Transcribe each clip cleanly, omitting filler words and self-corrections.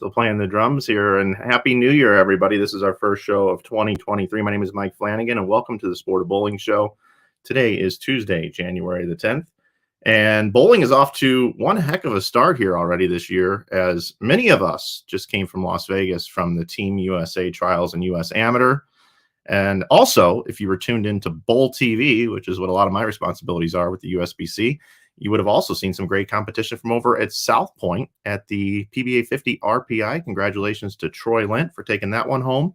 Still playing the drums here, and Happy New Year, everybody. This is our first show of 2023. My name is Mike Flanagan, and welcome to the Sport of Bowling Show. Today is Tuesday, January the 10th, and bowling is off to one heck of a start here already this year, as many of us just came from Las Vegas from the Team USA Trials and US Amateur. And also, if you were tuned into Bowl TV, which is what a lot of my responsibilities are with the USBC, you would have also seen some great competition from over at South Point at the PBA 50 RPI. Congratulations to Troy Lent for taking that one home,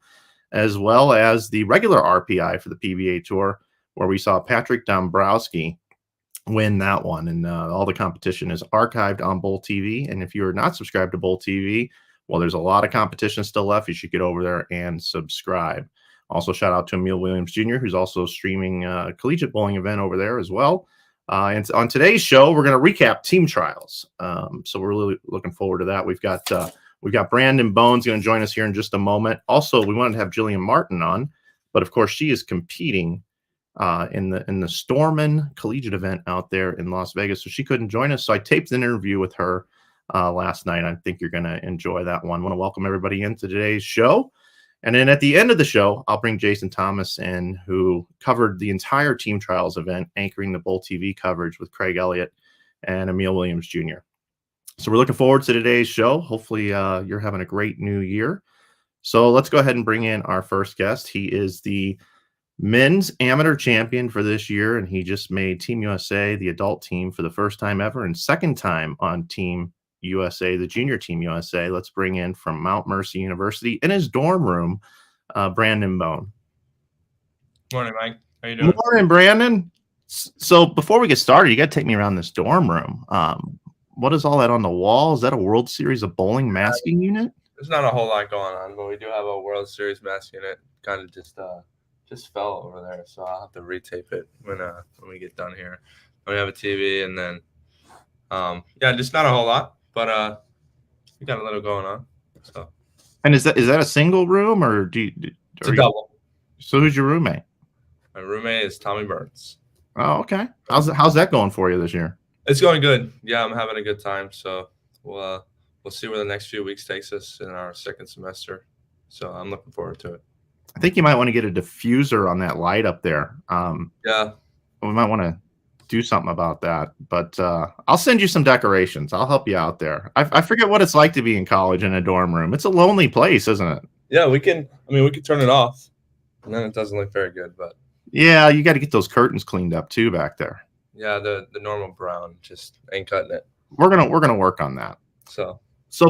as well as the regular RPI for the PBA Tour, where we saw Patrick Dombrowski win that one. And all the competition is archived on Bowl TV. And if you are not subscribed to Bowl TV, well, there's a lot of competition still left. You should get over there and subscribe. Also, shout out to Emil Williams Jr., who's also streaming a collegiate bowling event over there as well. And on today's show, we're going to recap team trials. So we're really looking forward to that. We've got Brandon Bohn going to join us here in just a moment. Also, we wanted to have Jillian Martin on, but of course, she is competing in the Storman Collegiate event out there in Las Vegas, so she couldn't join us. So I taped an interview with her last night. I think you're going to enjoy that one. I want to welcome everybody into today's show. And then at the end of the show, I'll bring Jason Thomas in, who covered the entire team trials event, anchoring the Bowl TV coverage with Craig Elliott and Emil Williams Jr. So we're looking forward to today's show. Hopefully you're having a great new year. So let's go ahead and bring in our first guest. He is the men's amateur champion for this year, and he just made Team USA, the adult team, for the first time ever, and second time on Team USA, the junior Team USA. Let's bring in from Mount Mercy University in his dorm room, Brandon Bohn. Morning, Mike. How you doing? Morning, Brandon. So before we get started, you got to take me around this dorm room. What is all that on the wall? Is that a World Series of Bowling masking unit? There's not a whole lot going on, but we do have a World Series mask unit. Kind of just fell over there, so I'll have to retape it when we get done here. We have a TV, and then just not a whole lot. But we got a little going on. So. And is that a single room, or it's a double? So who's your roommate? My roommate is Tommy Burns. Oh, okay. How's that going for you this year? It's going good. Yeah, I'm having a good time. So we'll see where the next few weeks takes us in our second semester. So I'm looking forward to it. I think you might want to get a diffuser on that light up there. Yeah, we might want to do something about that, but I'll send you some decorations. I'll help you out there. I forget what it's like to be in college in a dorm room. It's a lonely place, isn't it? Yeah, we can turn it off, and then it doesn't look very good. But yeah, you got to get those curtains cleaned up too back there. Yeah, the normal brown just ain't cutting it. We're gonna work on that. So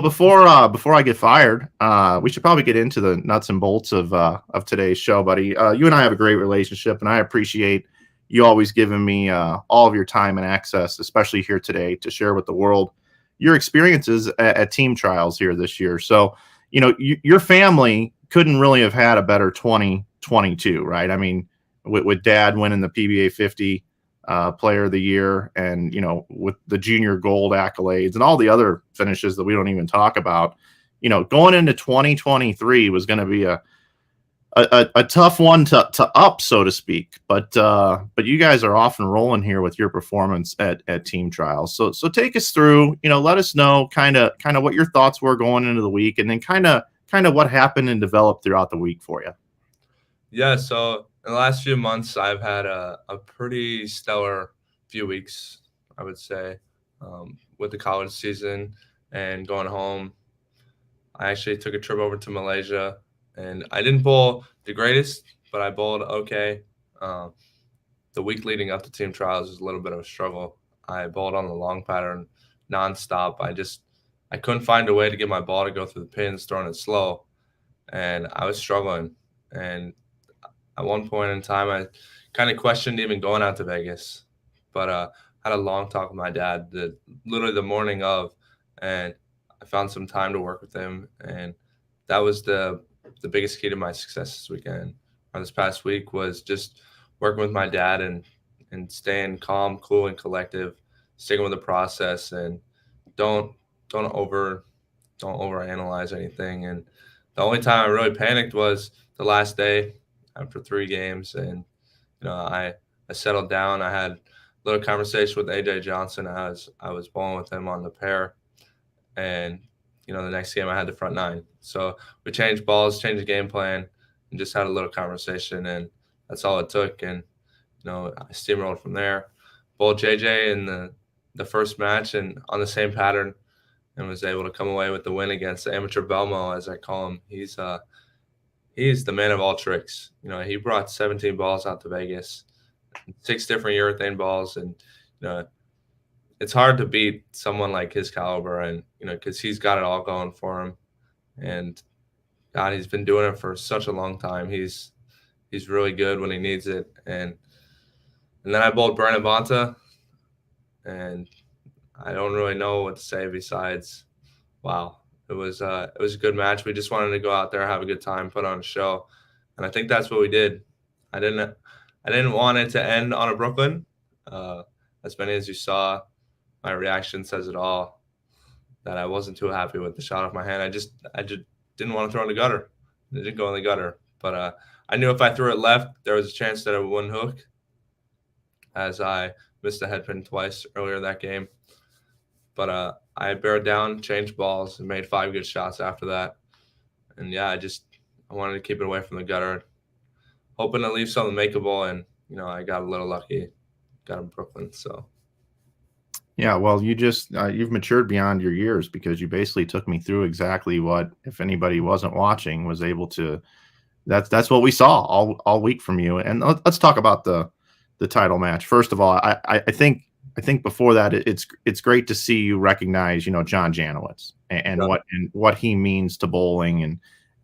before I get fired, we should probably get into the nuts and bolts of today's show, buddy. You and I have a great relationship, and I appreciate you always giving me all of your time and access, especially here today, to share with the world your experiences at team trials here this year. So, your family couldn't really have had a better 2022, right? I mean, with Dad winning the PBA 50 Player of the Year, and with the junior gold accolades and all the other finishes that we don't even talk about, going into 2023 was going to be a tough one to up, so to speak, but you guys are off and rolling here with your performance at team trials. So take us through, let us know kind of what your thoughts were going into the week, and then kind of what happened and developed throughout the week for you. Yeah. So in the last few months, I've had a pretty stellar few weeks, I would say, with the college season and going home. I actually took a trip over to Malaysia. And I didn't bowl the greatest, but I bowled okay. The week leading up to team trials was a little bit of a struggle. I bowled on the long pattern nonstop. I couldn't find a way to get my ball to go through the pins, throwing it slow. And I was struggling. And at one point in time, I kind of questioned even going out to Vegas. But I had a long talk with my dad literally the morning of, and I found some time to work with him. And that was the biggest key to my success this weekend, or this past week, was just working with my dad and staying calm, cool, and collective, sticking with the process, and don't overanalyze anything. And the only time I really panicked was the last day after 3 games, and I settled down. I had a little conversation with AJ Johnson as I was bowling with him on the pair, and the next game I had the front nine. So we changed balls, changed the game plan, and just had a little conversation, and that's all it took. And I steamrolled from there. Bowled JJ in the first match and on the same pattern, and was able to come away with the win against Amateur Belmo, as I call him. He's the man of all tricks. He brought 17 balls out to Vegas, 6 different urethane balls, and it's hard to beat someone like his caliber, and because he's got it all going for him, and God, he's been doing it for such a long time. He's really good when he needs it, and then I bowled Brandon Bohn, and I don't really know what to say besides, wow, it was a good match. We just wanted to go out there, have a good time, put on a show, and I think that's what we did. I didn't want it to end on a Brooklyn. As many as you saw, my reaction says it all. That I wasn't too happy with the shot off my hand. I just didn't want to throw in the gutter. It didn't go in the gutter, but I knew if I threw it left, there was a chance that it wouldn't hook, as I missed a head pin twice earlier that game. But I bared down, changed balls, and made 5 good shots after that. And yeah, I wanted to keep it away from the gutter, hoping to leave something makeable. And I got a little lucky, got in Brooklyn. So yeah, well, you've matured beyond your years, because you basically took me through exactly what, if anybody wasn't watching, was able to. That's what we saw all week from you. And let's talk about the title match. First of all, I think before that, it's great to see you recognize John Janowitz and what he means to bowling,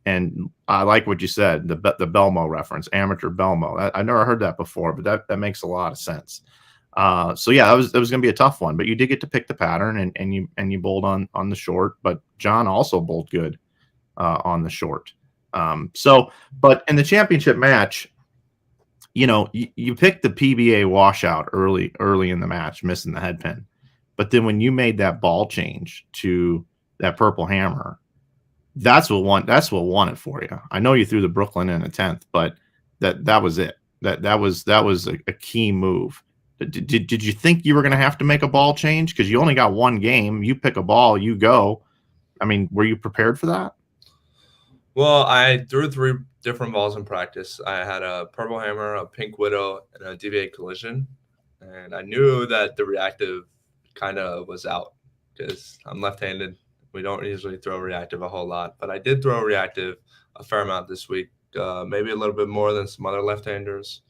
and I like what you said, the Belmo reference, amateur Belmo. I never heard that before, but that makes a lot of sense. So yeah, it was going to be a tough one, but you did get to pick the pattern, and you bowled on the short, but John also bowled good on the short. But in the championship match, you picked the PBA washout early in the match, missing the head pin, but then when you made that ball change to that purple hammer, that's what won it for you. I know you threw the Brooklyn in a 10th, but that was it. That was a key move. Did you think you were going to have to make a ball change? Because you only got one game. You pick a ball, you go. I mean, were you prepared for that? Well, I threw 3 different balls in practice. I had a purple hammer, a pink widow, and a deviate collision. And I knew that the reactive kind of was out because I'm left-handed. We don't usually throw reactive a whole lot, but I did throw reactive a fair amount this week, maybe a little bit more than some other left-handers.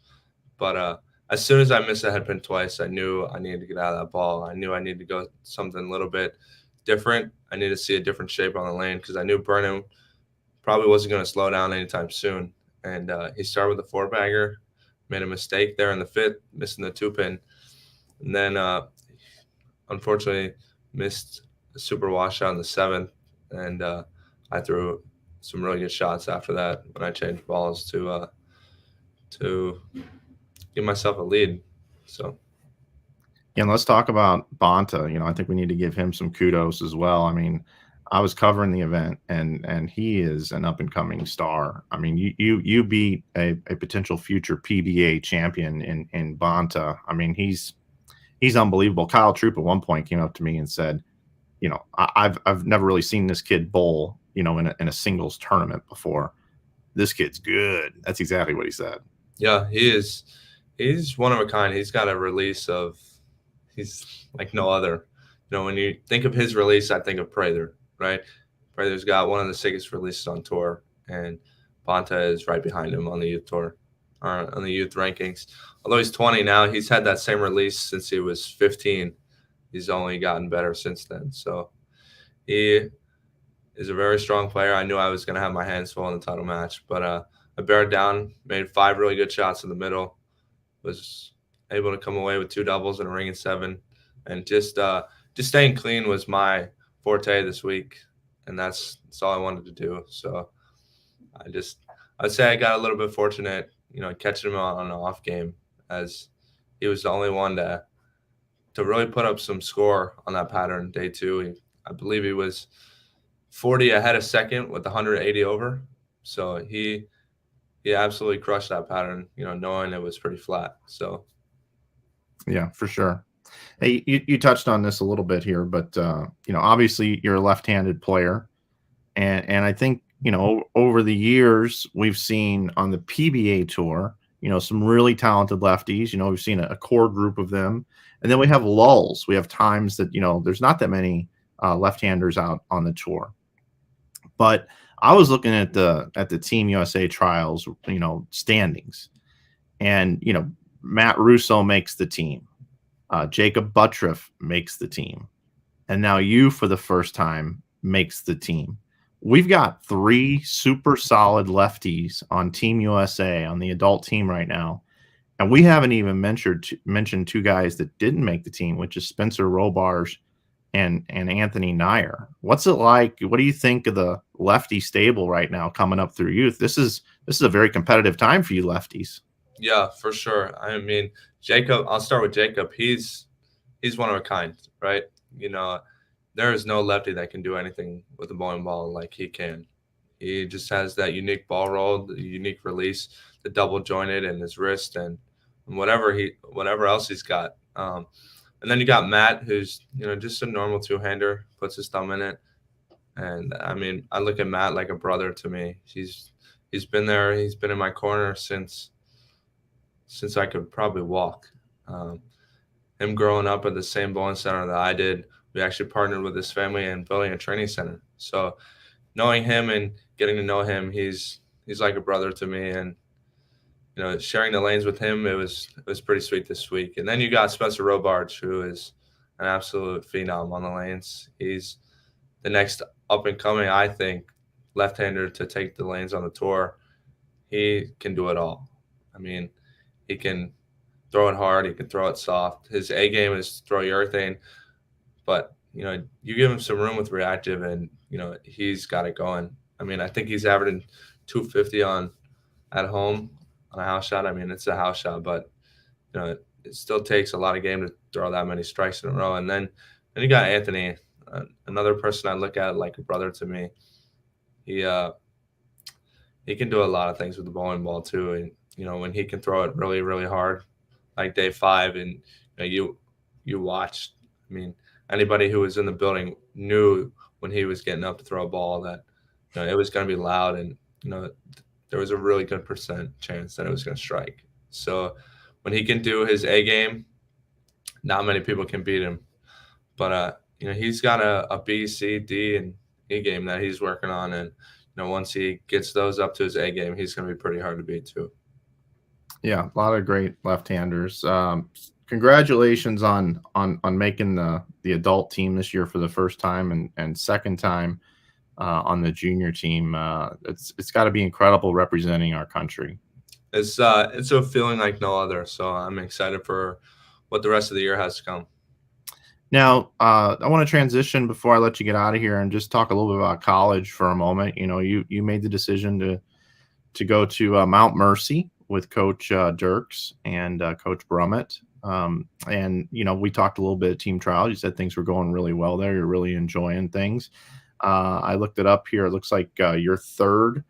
But as soon as I missed a head pin twice, I knew I needed to get out of that ball. I knew I needed to go something a little bit different. I needed to see a different shape on the lane because I knew Burnham probably wasn't going to slow down anytime soon. And he started with a 4-bagger, made a mistake there in the 5th, missing the 2-pin. And then, unfortunately, missed a super washout in the 7th. And I threw some really good shots after that when I changed balls to give myself a lead. So, and let's talk about Bonta. I think we need to give him some kudos as well. I mean, I was covering the event, and he is an up and coming star. I mean, you beat a potential future PBA champion in Bonta. I mean, he's unbelievable. Kyle Troop at one point came up to me and said, I've never really seen this kid bowl, in a singles tournament before. This kid's good. That's exactly what he said. Yeah, he is. He's one of a kind. He's got a release he's like no other. When you think of his release, I think of Prather, right? Prather's got one of the sickest releases on tour, and Bonta is right behind him on the youth tour, or on the youth rankings. Although he's 20 now, he's had that same release since he was 15. He's only gotten better since then. So he is a very strong player. I knew I was going to have my hands full in the title match, but I bared down, made 5 really good shots in the middle, was able to come away with 2 doubles and a ring and 7, and just staying clean was my forte this week, and that's all I wanted to do. So I'd say I got a little bit fortunate, catching him on an off game, as he was the only one to really put up some score on that pattern day 2. I believe he was 40 ahead of second with 180 over. So he absolutely crushed that pattern, knowing it was pretty flat. So yeah, for sure. Hey, you touched on this a little bit here, but obviously you're a left-handed player, and I think over the years we've seen on the PBA tour, some really talented lefties. We've seen a core group of them, and then we have lulls. We have times that there's not that many left-handers out on the tour. But I was looking at the Team USA trials, standings, and Matt Russo makes the team. Jacob Buttriff makes the team. And now you, for the first time, makes the team. We've got three super solid lefties on Team USA on the adult team right now. And we haven't even mentioned two guys that didn't make the team, which is Spencer Robarge and Anthony Nyer. What's it like? What do you think of the lefty stable right now coming up through youth? This is a very competitive time for you lefties. Yeah, for sure. I mean, Jacob, I'll start with Jacob. He's one of a kind, right? There is no lefty that can do anything with the bowling ball like he can. He just has that unique ball roll, the unique release, the double jointed in his wrist, and whatever else he's got. And then you got Matt, who's just a normal two-hander, puts his thumb in it. And I mean, I look at Matt like a brother to me. He's been there. He's been in my corner since I could probably walk. Him growing up at the same bowling center that I did, we actually partnered with his family in building a training center. So knowing him and getting to know him, he's like a brother to me. And sharing the lanes with him, it was pretty sweet this week. And then you got Spencer Robarge, who is an absolute phenom on the lanes. He's the next up and coming, I think, left-hander to take the lanes on the tour. He can do it all. I mean, he can throw it hard. He can throw it soft. His A game is throw urethane, but you give him some room with reactive, and he's got it going. I mean, I think he's averaging 250 at home on a house shot. I mean, it's a house shot, but it still takes a lot of game to throw that many strikes in a row. And then you got Anthony, another person I look at like a brother to me. He can do a lot of things with the bowling ball too, and when he can throw it really, really hard, like day 5, and you watched. I mean, anybody who was in the building knew when he was getting up to throw a ball that it was going to be loud, and there was a really good chance that it was going to strike. So when he can do his A game, not many people can beat him. But he's got a B, C, D, and E game that he's working on, and once he gets those up to his A game, he's going to be pretty hard to beat too. Yeah, a lot of great left-handers. Congratulations on making the adult team this year for the first time and second time on the junior team. It's got to be incredible representing our country. It's a feeling like no other. So I'm excited for what the rest of the year has to come. Now, I want to transition before I let you get out of here and just talk a little bit about college for a moment. You made the decision to go to Mount Mercy with Coach Dirks and Coach Brummett. And we talked a little bit at team trial. You said things were going really well there. You're really enjoying things. I looked it up here. It looks like you're third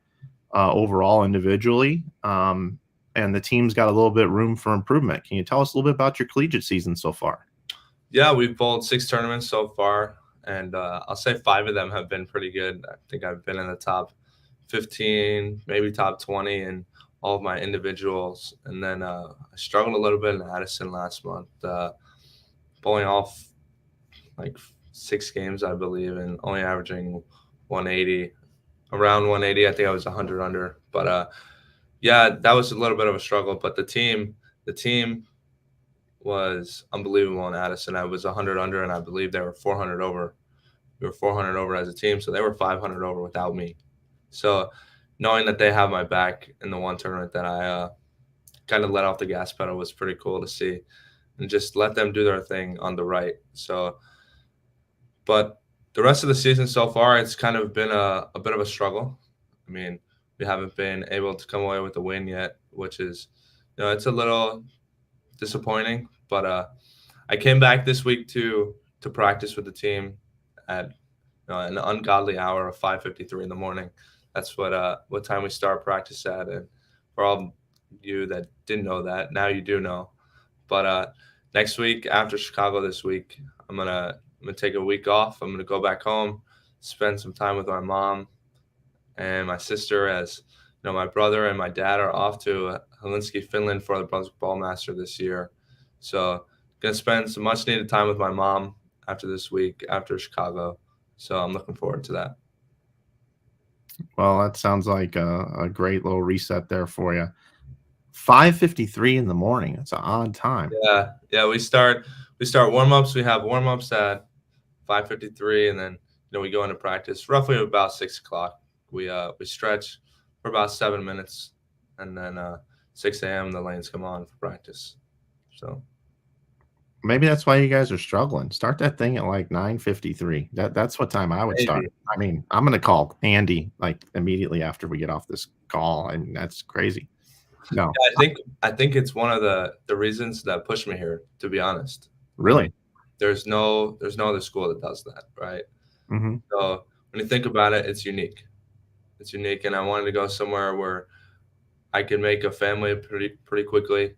overall individually. And the team's got a little bit room for improvement. Can you tell us a little bit about your collegiate season so far? Yeah, we've bowled 6 tournaments so far, and I'll say 5 of them have been pretty good. I think I've been in the top 15, maybe top 20 in all of my individuals. And then I struggled a little bit in Addison last month, bowling off like 6 games, I believe, and only averaging 180, around 180. I think I was 100 under. But yeah, that was a little bit of a struggle. But the team was unbelievable in Addison. I was 100 under, and I believe they were 400 over. We were 400 over as a team, so they were 500 over without me. So knowing that they have my back in the one tournament that I kind of let off the gas pedal was pretty cool to see, and just let them do their thing on the right. So, but the rest of the season so far, it's kind of been a bit of a struggle. I mean, we haven't been able to come away with a win yet, which is, it's a little disappointing. But I came back this week to practice with the team at an ungodly hour of 5:53 in the morning. That's what time we start practice at. And for all you that didn't know that, now you do know. But next week after Chicago this week, I'm gonna take a week off. I'm gonna go back home, spend some time with my mom and my sister, as my brother and my dad are off to Helsinki, Finland for the Brunswick Ballmaster this year. So gonna spend some much needed time with my mom after this week, after Chicago. So I'm looking forward to that. Well, that sounds like a great little reset there for you. 5:53 in the morning. It's an odd time. Yeah, yeah. We start warm ups. We have warm ups at 5:53, and then we go into practice roughly about 6 o'clock. We stretch for about 7 minutes, and then 6 a.m. the lanes come on for practice. So Maybe that's why you guys are struggling. Start that thing at like 9:53. That's what time I would start. maybe. I mean, I'm gonna call Andy like immediately after we get off this call, and that's crazy. No, Yeah, I think it's one of the reasons that pushed me here, to be honest. Um, really. there's no other school that does that, right? Hmm. So when you think about it, it's unique. It's unique, and I wanted to go somewhere where I could make a family pretty quickly,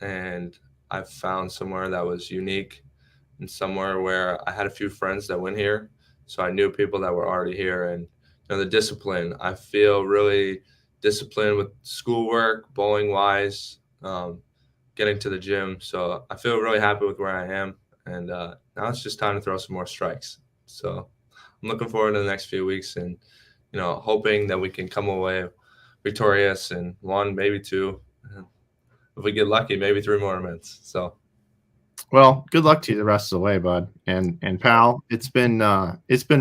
and I found somewhere that was unique and somewhere where I had a few friends that went here, so I knew people that were already here. And the discipline, I feel really disciplined with schoolwork, bowling wise, getting to the gym. So I feel really happy with where I am, and now it's just time to throw some more strikes. So I'm looking forward to the next few weeks, and hoping that we can come away victorious in one, maybe two. And if we get lucky, maybe three more events. So Well, good luck to you the rest of the way, bud. And pal, it's been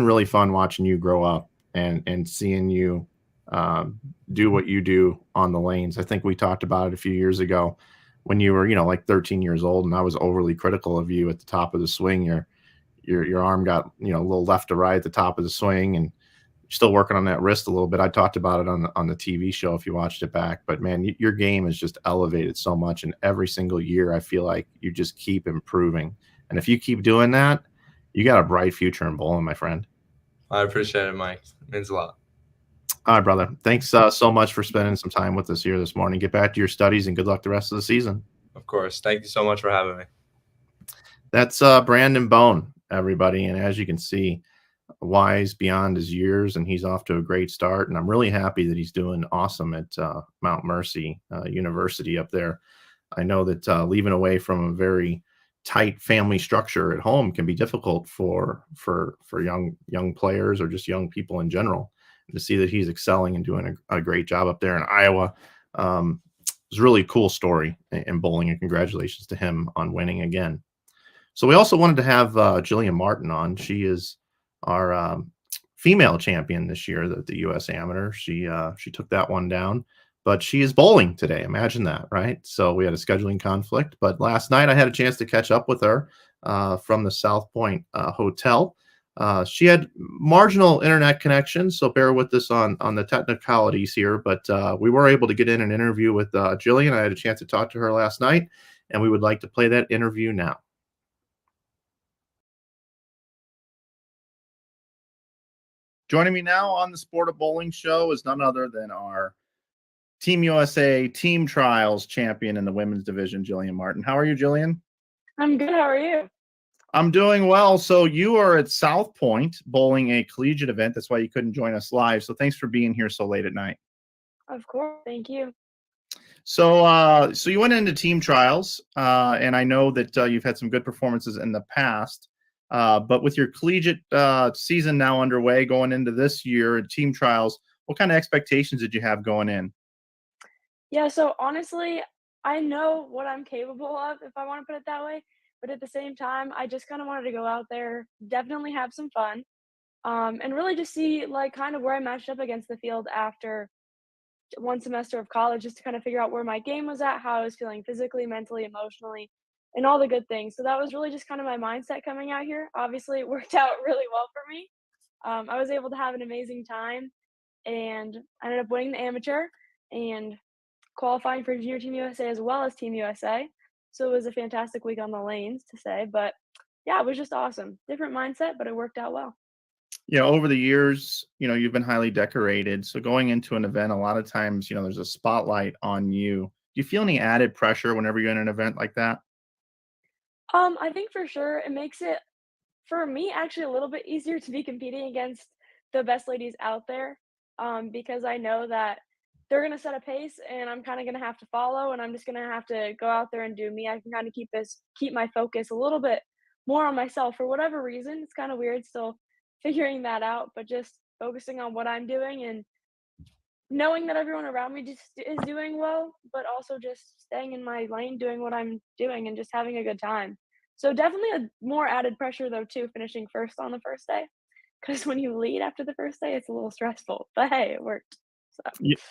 really fun watching you grow up and seeing you do what you do on the lanes. I think we talked about it a few years ago when you were, like 13 years old, and I was overly critical of you at the top of the swing. Your arm got, a little left to right at the top of the swing, and you're still working on that wrist a little bit. I talked about it on the TV show if you watched it back. But man, your game is just elevated so much, and every single year I feel like you just keep improving. And if you keep doing that, you got a bright future in bowling, my friend. I appreciate it, Mike. It means a lot. All right, brother. Thanks so much for spending some time with us here this morning. Get back to your studies and good luck the rest of the season. Of course. Thank you so much for having me. That's Brandon Bohn, everybody. And as you can see, wise beyond his years, and he's off to a great start. And I'm really happy that he's doing awesome at Mount Mercy University up there. I know that leaving away from a very tight family structure at home can be difficult for young players or just young people in general. And to see that he's excelling and doing a great job up there in Iowa is a really cool story in bowling. And congratulations to him on winning again. So we also wanted to have Jillian Martin on. She is our female champion this year, the U.S. Amateur. She took that one down, but she is bowling today. Imagine that, right? So we had a scheduling conflict, but last night I had a chance to catch up with her from the South Point Hotel. She had marginal internet connection, so bear with us on the technicalities here, but we were able to get in an interview with Jillian. I had a chance to talk to her last night, and we would like to play that interview now. Joining me now on the Sport of Bowling show is none other than our Team USA Team Trials champion in the women's division, Jillian Martin. How are you, Jillian? I'm good. How are you? I'm doing well. So you are at South Point bowling a collegiate event. That's why you couldn't join us live. So thanks for being here so late at night. Of course. Thank you. So you went into team trials, and I know that you've had some good performances in the past. But with your collegiate season now underway, going into this year at team trials, what kind of expectations did you have going in? Yeah, so honestly, I know what I'm capable of, if I want to put it that way. But at the same time, I just kind of wanted to go out there, definitely have some fun, and really just see like kind of where I matched up against the field after one semester of college, just to kind of figure out where my game was at, how I was feeling physically, mentally, emotionally, and all the good things. So that was really just kind of my mindset coming out here. Obviously, it worked out really well for me. I was able to have an amazing time, and I ended up winning the amateur and qualifying for Junior Team USA as well as Team USA. So it was a fantastic week on the lanes to say, but yeah, it was just awesome. Different mindset, but it worked out well. Over the years, you've been highly decorated. So going into an event, a lot of times, there's a spotlight on you. Do you feel any added pressure whenever you're in an event like that? I think for sure it makes it, for me, actually a little bit easier to be competing against the best ladies out there, because I know that they're gonna set a pace and I'm kinda gonna have to follow, and I'm just gonna have to go out there and do me. I can kinda keep my focus a little bit more on myself for whatever reason. It's kinda weird still figuring that out, but just focusing on what I'm doing and knowing that everyone around me just is doing well, but also just staying in my lane, doing what I'm doing, and just having a good time. So definitely a more added pressure though too, finishing first on the first day, because when you lead after the first day, it's a little stressful. But hey, it worked. So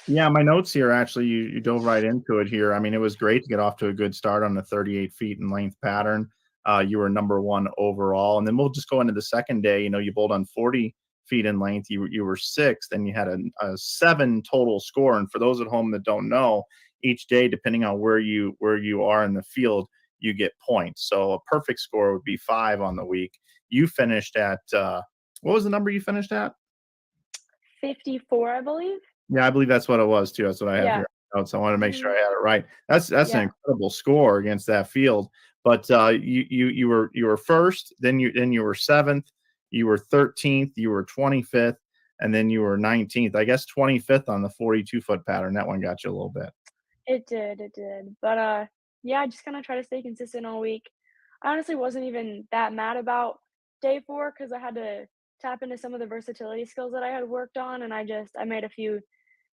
Yeah, my notes here actually, you dove right into it here. I mean, it was great to get off to a good start on the 38 feet in length pattern. You were number one overall, and then we'll just go into the second day. You bowled on 40 feet in length. You were sixth, and you had a 7 total score. And for those at home that don't know, each day, depending on where you are in the field, you get points. So a perfect score would be 5 on the week. You finished at what was the number you finished at? 54, I believe. Yeah, I believe that's what it was too. That's what I have Yeah. here in notes. I wanted to make sure Mhm. I had it right. That's an Yeah. incredible score against that field. But you were first, then you were seventh, you were 13th, you were 25th, and then you were 19th. I guess 25th on the 42-foot pattern. That one got you a little bit. It did. But, yeah, I just kinda try to stay consistent all week. I honestly wasn't even that mad about day 4 because I had to tap into some of the versatility skills that I had worked on, and I made a few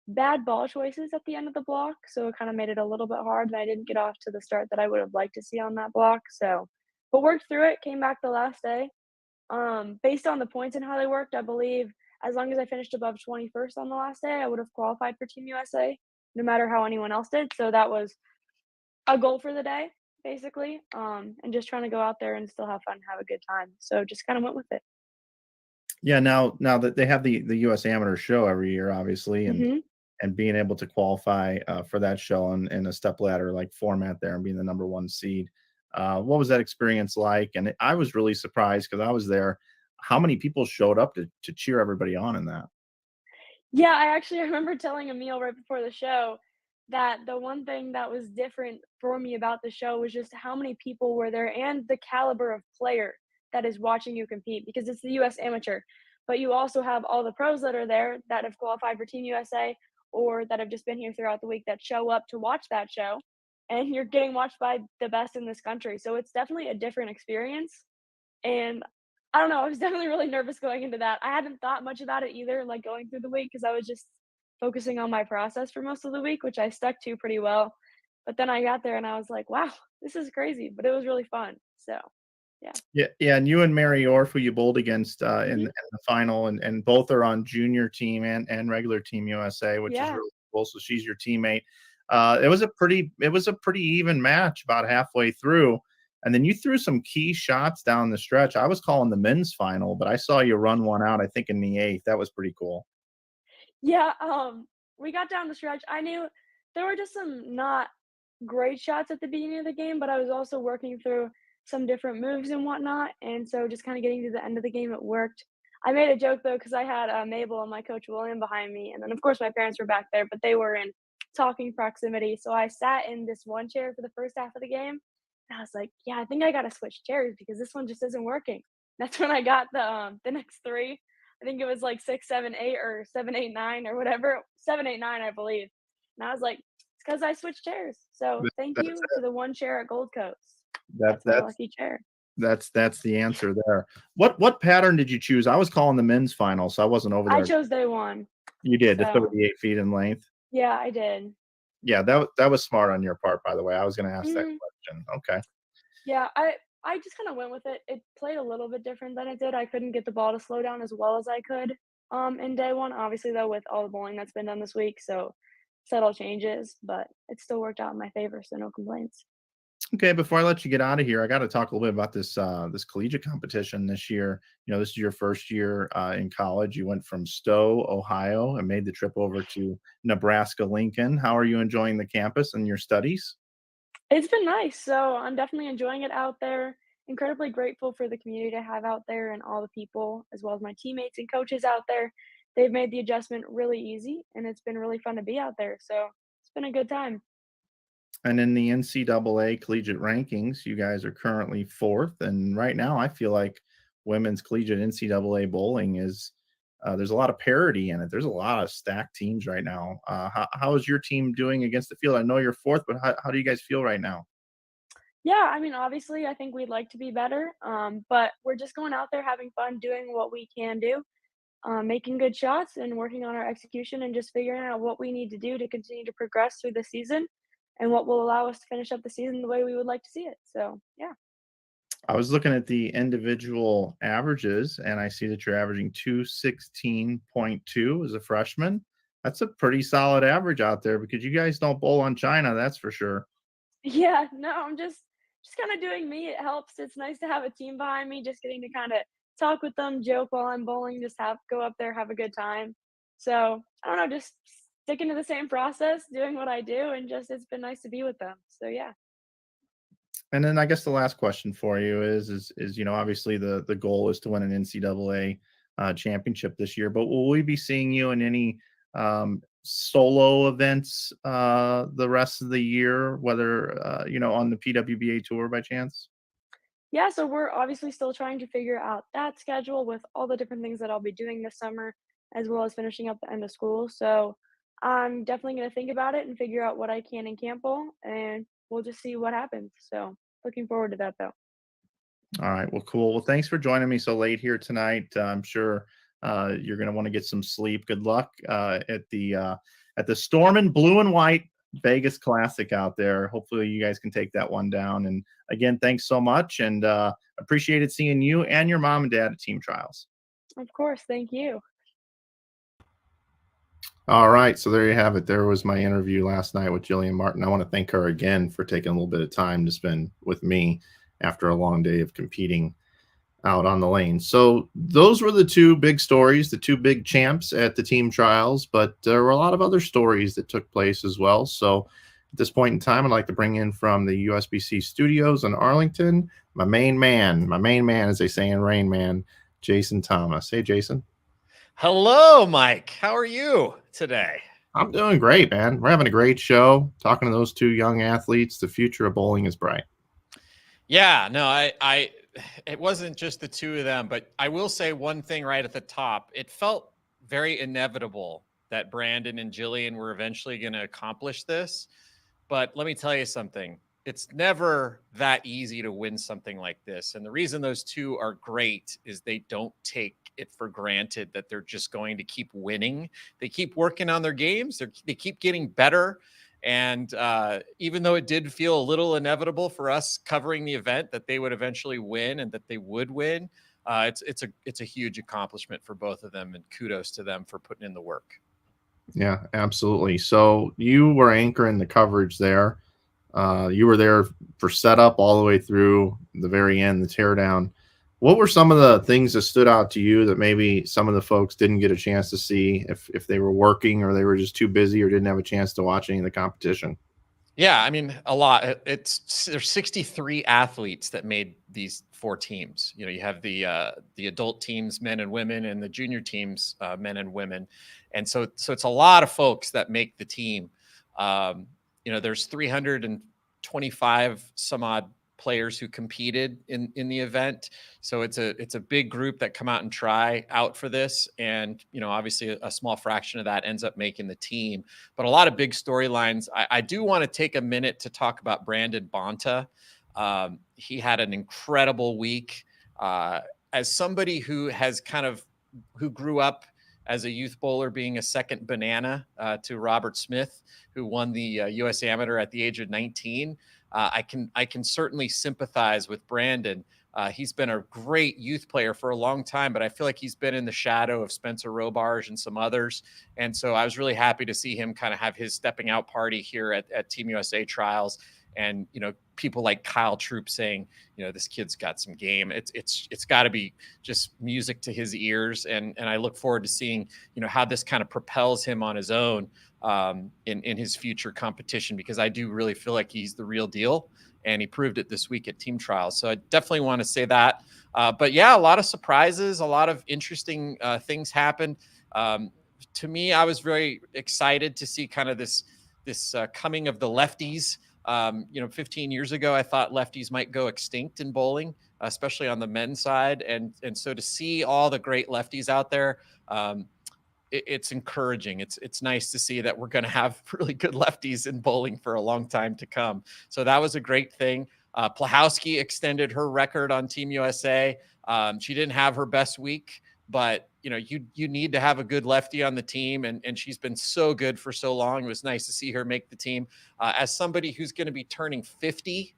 bad ball choices at the end of the block, so it kinda made it a little bit hard, and I didn't get off to the start that I would have liked to see on that block, so but worked through it, came back the last day. Based on the points and how they worked, I believe as long as I finished above 21st on the last day, I would have qualified for Team USA, no matter how anyone else did. So that was a goal for the day, basically. And just trying to go out there and still have fun, and have a good time. So just kind of went with it. Yeah, now that they have the U.S. Amateur Show every year, obviously, and Hmm. being able to qualify for that show in a stepladder like format there and being the number one seed. What was that experience like? And I was really surprised because I was there. How many people showed up to cheer everybody on in that? Yeah, I actually remember telling Emil right before the show that the one thing that was different for me about the show was just how many people were there and the caliber of player that is watching you compete because it's the US Amateur. But you also have all the pros that are there that have qualified for Team USA or that have just been here throughout the week that show up to watch that show. And you're getting watched by the best in this country. So it's definitely a different experience. And I don't know, I was definitely really nervous going into that. I hadn't thought much about it either, like, going through the week because I was just focusing on my process for most of the week, which I stuck to pretty well. But then I got there and I was like, "Wow, this is crazy," but it was really fun. So, yeah. Yeah, yeah, and you and Mary Orf, who you bowled against in Mhm. the final, and both are on junior team and regular team USA, which is Yeah. really cool. So she's your teammate. It was a pretty even match about halfway through, and then you threw some key shots down the stretch. I was calling the men's final, but I saw you run one out. I think in the eighth. That was pretty cool. Yeah, we got down the stretch. I knew there were just some not great shots at the beginning of the game, but I was also working through some different moves and whatnot, and so just kinda getting to the end of the game, it worked. I made a joke though because I had, Mabel and my coach William behind me, and then of course my parents were back there, but they were in talking proximity, so I sat in this one chair for the first half of the game, and I was like, "Yeah, I think I gotta switch chairs because this one just isn't working." That's when I got the next 3. I think it was like 6, 7, 8, or 7, 8, 9, or whatever. 7, 8, 9, I believe. And I was like, "It's because I switched chairs. So thank That's you to the one chair at Gold Coast. that That's my that's lucky chair." that's the answer there. What pattern did you choose? I was calling the men's final, so I wasn't over I there. chose day 1. You did the So, 38 feet in length. yeah, I did. Yeah, that was smart on your part, by the way. I was gonna ask that Mhm. question. Okay. Yeah, I just kinda went with it. It played a little bit different than it did. I couldn't get the ball to slow down as well as I could, in day 1, obviously, though, with all the bowling that's been done this week, so subtle changes, but it still worked out in my favor, so no complaints. Okay, before I let you get out of here, I gotta talk a little bit about this collegiate competition this year. This is your first year, in college. You went from Stowe, Ohio, and made the trip over to Nebraska Lincoln. How are you enjoying the campus and your studies? It's been nice, so I'm definitely enjoying it out there. Incredibly grateful for the community to have out there and all the people, as well as my teammates and coaches out there. They've made the adjustment really easy, and it's been really fun to be out there, so it's been a good time. And in the NCAA collegiate rankings, you guys are currently 4th. And right now, I feel like women's collegiate NCAA bowling is there's a lot of parity in it. There's a lot of stacked teams right now. How is your team doing against the field? I know you're 4th, but how do you guys feel right now? Yeah, I mean, obviously, I think we'd like to be better, but we're just going out there having fun, doing what we can do, making good shots, and working on our execution, and just figuring out what we need to do to continue to progress through the season, and what will allow us to finish up the season the way we would like to see it. So, yeah. I was looking at the individual averages, and I see that you're averaging 216.2 as a freshman. That's a pretty solid average out there because you guys don't bowl on China, that's for sure. Yeah, no, I'm just kinda doing me, it helps, it's nice to have a team behind me, just getting to kinda talk with them, joke while I'm bowling, just have go up there, have a good time. So, I don't know, just sticking to the same process, doing what I do, and just it's been nice to be with them. So, yeah. And then I guess the last question for you is obviously the goal is to win an NCAA championship this year, but will we be seeing you in any solo events the rest of the year, whether on the PWBA tour by chance? Yeah, so we're obviously still trying to figure out that schedule with all the different things that I'll be doing this summer, as well as finishing up the end of school. So I'm definitely going to think about it and figure out what I can and can't bowl, and we'll just see what happens. So looking forward to that though. All right. Well, cool. Well, thanks for joining me so late here tonight. I'm sure you're going to want to get some sleep. Good luck at the Storm and Blue and White Vegas Classic out there. Hopefully, you guys can take that one down. And again, thanks so much, and appreciated seeing you and your mom and dad at team trials. Of course, thank you. All right. So there you have it. There was my interview last night with Jillian Martin. I want to thank her again for taking a little bit of time to spend with me after a long day of competing out on the lane. So those were the two big stories, the two big champs at the team trials, but there were a lot of other stories that took place as well. So at this point in time, I'd like to bring in from the USBC studios in Arlington, my main man, as they say in Rain Man, Jason Thomas. Hey, Jason. Hello, Mike. How are you today? I'm doing great, man. We're having a great show. Talking to those two young athletes. The future of bowling is bright. Yeah, no, it wasn't just the two of them, but I will say one thing right at the top. It felt very inevitable that Brandon and Jillian were eventually going to accomplish this. But let me tell you something. It's never that easy to win something like this. And the reason those two are great is they don't take it for granted that they're just going to keep winning. They keep working on their games. They keep getting better. And even though it did feel a little inevitable for us covering the event that they would eventually win and that they would win, it's a huge accomplishment for both of them. And kudos to them for putting in the work. Yeah, absolutely. So you were anchoring the coverage there. You were there for setup all the way through the very end, the teardown. What were some of the things that stood out to you that maybe some of the folks didn't get a chance to see if they were working or they were just too busy or didn't have a chance to watch any of the competition? Yeah, I mean, a lot. There's 63 athletes that made these 4 teams. You know, you have the adult teams, men and women, and the junior teams, men and women, and so it's a lot of folks that make the team. There's 325 some odd players who competed in the event. So it's a big group that come out and try out for this. And, obviously a small fraction of that ends up making the team, but a lot of big storylines. I do want to take a minute to talk about Brandon Bohn. He had an incredible week. As somebody who grew up as a youth bowler, being a second banana to Robert Smith, who won the U.S. Amateur at the age of 19. I can certainly sympathize with Brandon. He's been a great youth player for a long time, but I feel like he's been in the shadow of Spencer Robarge and some others. And so I was really happy to see him kind of have his stepping out party here at Team USA trials. And, people like Kyle Troop saying, this kid's got some game. It's got to be just music to his ears. And I look forward to seeing, how this kind of propels him on his own in his future competition, because I do really feel like he's the real deal. And he proved it this week at team trials. So I definitely want to say that. But yeah, a lot of surprises, a lot of interesting things happened. To me, I was very excited to see kind of this coming of the lefties You know, 15 years ago, I thought lefties might go extinct in bowling, especially on the men's side. And so to see all the great lefties out there, it's encouraging. It's nice to see that we're going to have really good lefties in bowling for a long time to come. So that was a great thing. Plahowski extended her record on Team USA. She didn't have her best week, but you know, you need to have a good lefty on the team, and she's been so good for so long. It was nice to see her make the team. As somebody who's going to be turning 50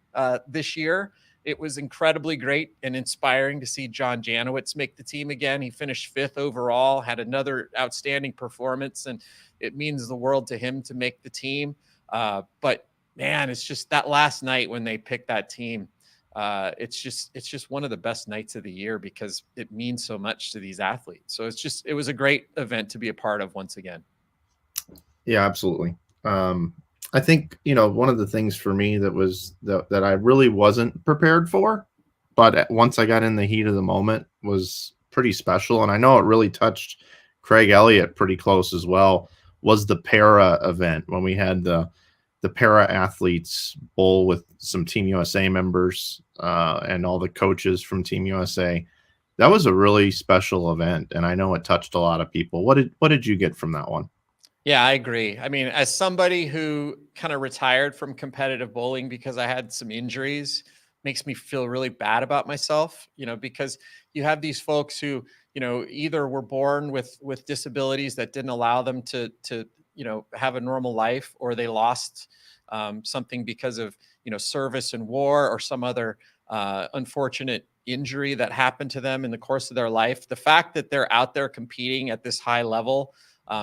this year, it was incredibly great and inspiring to see John Janowitz make the team again. He finished 5th overall, had another outstanding performance, and it means the world to him to make the team. But man, it's just that last night when they picked that team. It's just one of the best nights of the year because it means so much to these athletes. So it was a great event to be a part of once again. Yeah, absolutely. I think, you know, one of the things for me that I really wasn't prepared for, but once I got in the heat of the moment was pretty special. And I know it really touched Craig Elliott pretty close as well, was the para event when we had the para athletes bowl with some Team USA members and all the coaches from Team USA. That was a really special event. And I know it touched a lot of people. What did you get from that one? Yeah, I agree. I mean, as somebody who kind of retired from competitive bowling because I had some injuries, makes me feel really bad about myself, you know, because you have these folks who, you know, either were born with disabilities that didn't allow them to, you know, have a normal life, or they lost something because of, you know, service in war or some other unfortunate injury that happened to them in the course of their life. The fact that they're out there competing at this high level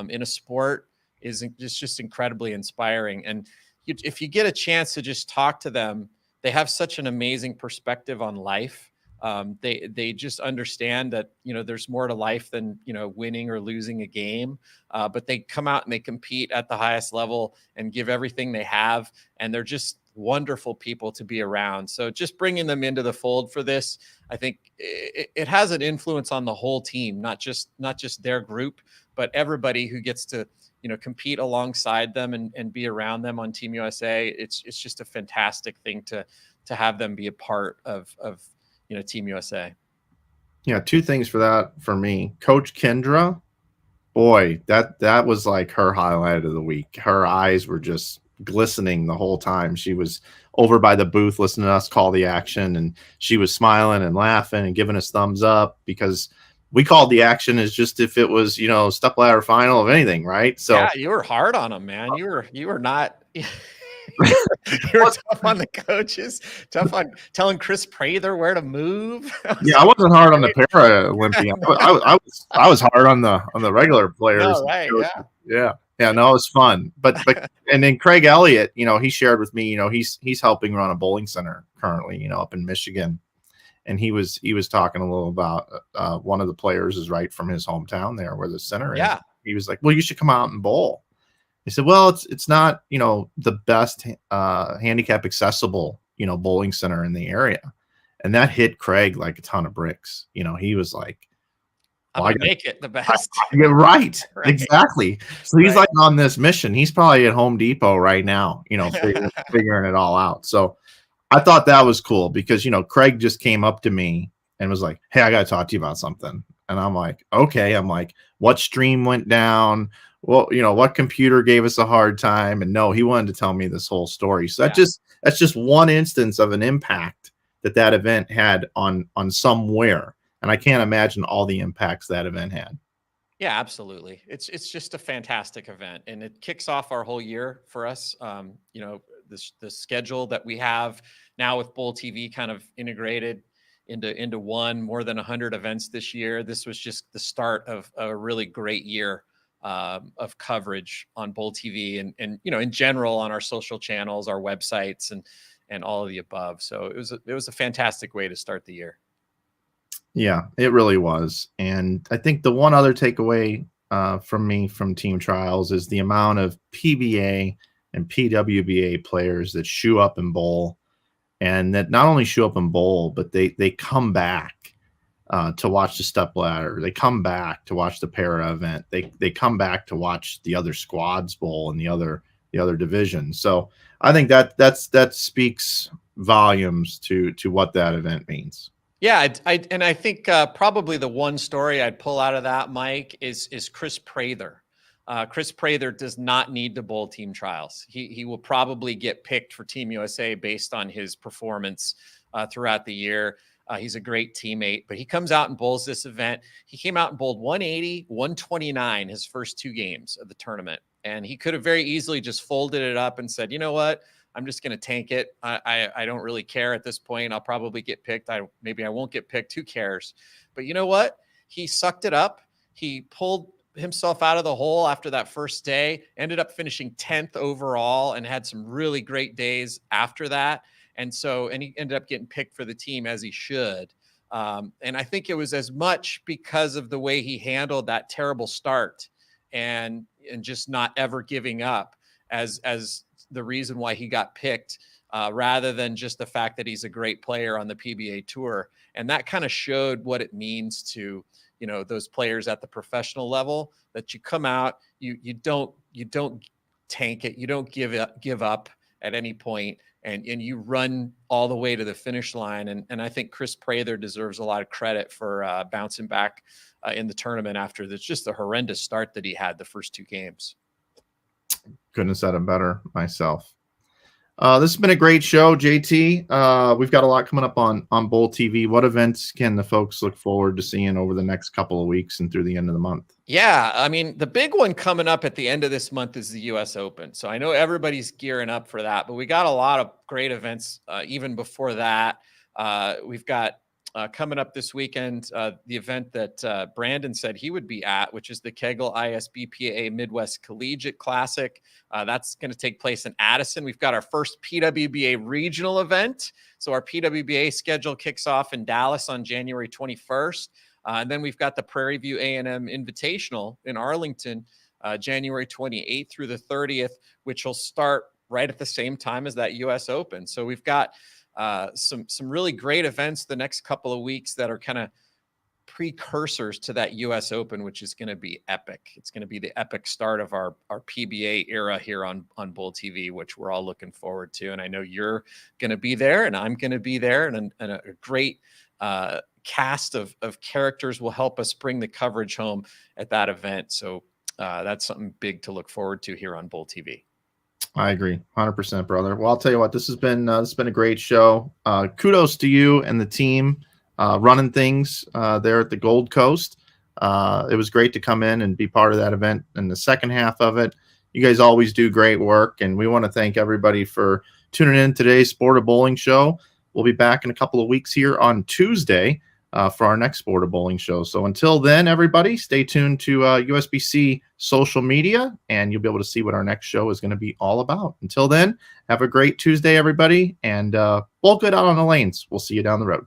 in a sport is just incredibly inspiring. And if you get a chance to just talk to them, they have such an amazing perspective on life. They just understand that, you know, there's more to life than, you know, winning or losing a game. But they come out and they compete at the highest level and give everything they have. And they're just wonderful people to be around. So just bringing them into the fold for this, I think it has an influence on the whole team, not just their group, but everybody who gets to, you know, compete alongside them and be around them on Team USA. It's just a fantastic thing to have them be a part of, you know, Team USA. Yeah, 2 things for that for me. Coach Kendra, boy, that was like her highlight of the week. Her eyes were just glistening the whole time. She was over by the booth listening to us call the action, and she was smiling and laughing and giving us thumbs up because we called the action as just if it was, you know, step ladder final of anything, right? So yeah, you were hard on them, man. You were not. You were tough on the coaches, tough on telling Chris Prather where to move. Yeah, I wasn't hard on the para Olympian. I was hard on the regular players. No, right, yeah. No, it was fun. But and then Craig Elliott, you know, he shared with me, you know, he's helping run a bowling center currently, you know, up in Michigan. And he was talking a little about one of the players is right from his hometown there where the center is. Yeah. He was like, well, you should come out and bowl. He said, well, it's not, you know, the best handicap accessible, you know, bowling center in the area. And that hit Craig like a ton of bricks. You know, he was like, well, I'm gonna make it the best. You're right. Exactly. So he's like on this mission. He's probably at Home Depot right now, you know, figuring it all out. So I thought that was cool because, you know, Craig just came up to me and was like, hey, I got to talk to you about something. And I'm like, okay. I'm like, what stream went down? Well, you know, what computer gave us a hard time? And no, he wanted to tell me this whole story. So that's just one instance of an impact that event had on somewhere. And I can't imagine all the impacts that event had. Yeah, absolutely. It's just a fantastic event, and it kicks off our whole year for us. You know, the schedule that we have now with Bowl TV kind of integrated into one, more than 100 events this year. This was just the start of a really great year of coverage on Bowl TV and you know, in general on our social channels, our websites, and all of the above. So it was a fantastic way to start the year. Yeah, it really was. And I think the one other takeaway from me from team trials is the amount of PBA and PWBA players that shoe up and bowl, and that not only shoe up and bowl, but they come back to watch the step ladder. They come back to watch the para event. They come back to watch the other squads bowl and the other the other division. So I think that speaks volumes to what that event means. Yeah, I think probably the one story I'd pull out of that, Mike, is Chris Prather. Chris Prather does not need to bowl team trials. He will probably get picked for Team USA based on his performance throughout the year. He's a great teammate, but he comes out and bowls this event. He came out and bowled 180, 129 his first 2 games of the tournament. And he could have very easily just folded it up and said, you know what? I'm just going to tank it. I don't really care at this point. I'll probably get picked. Maybe I won't get picked. Who cares? But you know what? He sucked it up. He pulled himself out of the hole after that first day, ended up finishing 10th overall and had some really great days after that. And he ended up getting picked for the team, as he should. And I think it was as much because of the way he handled that terrible start and just not ever giving up as the reason why he got picked, rather than just the fact that he's a great player on the PBA tour. And that kind of showed what it means to, those players at the professional level, that you come out, you don't tank it. You don't give up at any point, and you run all the way to the finish line. And I think Chris Prather deserves a lot of credit for bouncing back in the tournament after just a horrendous start that he had the first 2 games. Couldn't have said it better myself. This has been a great show, JT. We've got a lot coming up on Bowl TV. What events can the folks look forward to seeing over the next couple of weeks and through the end of the month? Yeah, I mean, the big one coming up at the end of this month is the U.S. Open. So I know everybody's gearing up for that, but we got a lot of great events even before that. We've got coming up this weekend, the event that Brandon said he would be at, which is the Kegel ISBPA Midwest Collegiate Classic. That's going to take place in Addison. We've got our first PWBA regional event. So our PWBA schedule kicks off in Dallas on January 21st. And then we've got the Prairie View A&M Invitational in Arlington, January 28th through the 30th, which will start right at the same time as that U.S. Open. So we've got some really great events the next couple of weeks that are kind of precursors to that U.S. Open, which is going to be epic. It's going to be the epic start of our PBA era here on Bowl TV, which we're all looking forward to. And I know you're going to be there, and I'm going to be there, and a great cast of characters will help us bring the coverage home at that event. So that's something big to look forward to here on Bowl TV. I agree, 100%, brother. Well, I'll tell you what, this has been a great show. Kudos to you and the team running things there at the Gold Coast. It was great to come in and be part of that event in the second half of it. You guys always do great work, and we want to thank everybody for tuning in to today's Sport of Bowling show. We'll be back in a couple of weeks here on Tuesday for our next Sport of Bowling show. So until then, everybody, stay tuned to USBC social media, and you'll be able to see what our next show is going to be all about. Until then, have a great Tuesday, everybody, and bowl good out on the lanes. We'll see you down the road.